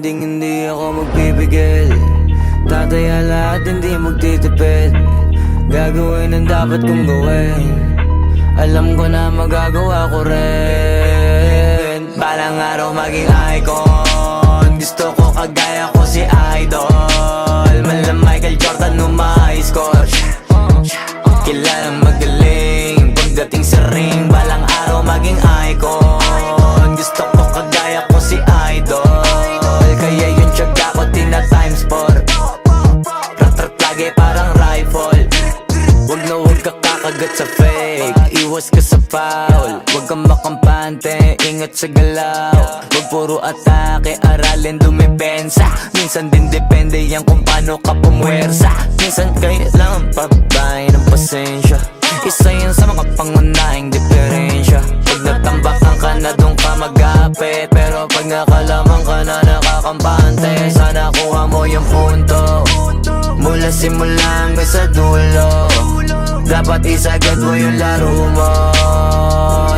hindi ako magpipigil. Tataya lahat, hindi magtitipid. Gagawin ang dapat kong gawin. Alam ko na magagawa ko rin. Balang araw maging icon. Gusto ko kagaya ko si Idol. Mala Michael Jordan nung ma-high score. Kilalang magaling pagdating sa ring. Balang araw maging icon. Gusto ko kagaya ko si Idol. Kaya yung tiyaga ko tina times 4. Rat-rat lagi parang rifle. Wag na wag ka kakagat sa fake. Iwas ka sa foul. Wag kang makampante, ingat sa galaw. Wag puro atake, aralin dumipensa. Minsan din depende yan kung paano ka pumwersa. Minsan kailangan pabay ng pasensya. Isa yan sa mga pangunahing diferensya. Pag natambakan ka na doon ka mag-apit. Pero pag nakalaman ka na nakakampante, sana kuha mo yung punto. Mula simula hanggang sa dulo. Dapat isagad mo yung laro mo.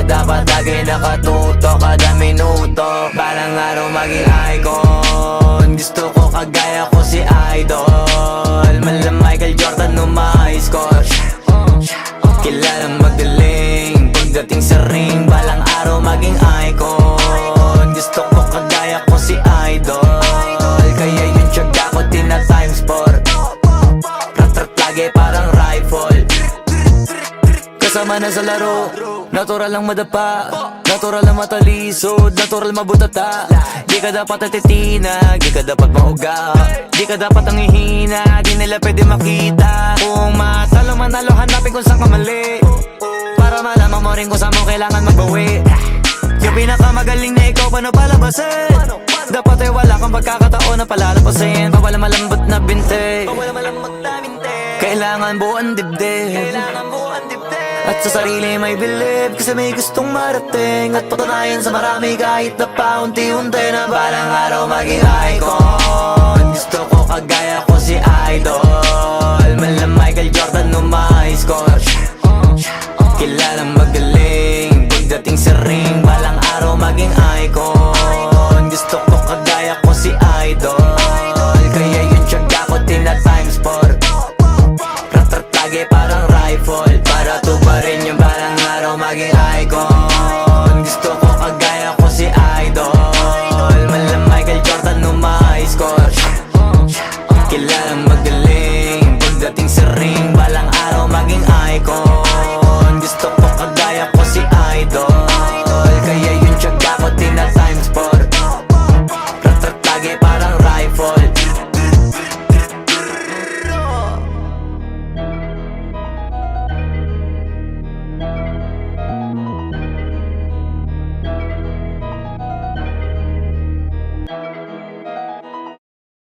Dapat lagi nakatuto kada minuto. Balang araw maging icon. Gusto ko kagaya ko si Idol. Mala Michael Jordan nung ma-high score. Kilalang magaling pagdating sa ring. Balang araw maging icon. Gusto ko kagaya ko si Idol. Kaya yung tiyaga ko tina times 4. Rat-rat lagi parang rifle. Kasama na sa laro, natural lang madapa, natural lang matalisod, natural mabutata. Di ka dapat natitinag, di ka dapat mauga, di ka dapat ang ihina, di nila pwede makita. Kung matalo manalo, hanapin kung saan ka mali, para malaman mo rin kung saan mo kailangan magbawi. Yung pinakamagaling na ikaw, paano palabasin? Dapat ay wala kang pagkakataon na palalapasin. Pawala malambot na binte, kailangan buuan dibdib. At sa sarili may believe, kasi may gustong marating. At patunayan sa marami kahit na paunti-unti na balang araw maging icon. Gusto ko kagaya ko si Idol. Mala Michael Jordan nung ma-high score. Kilalang magaling pagdating sa ring. Balang araw maging icon. Gusto ko kagaya ko si Idol. Kaya yung tiyaga ko tina times 4. Rat-rat lagi parang rifle.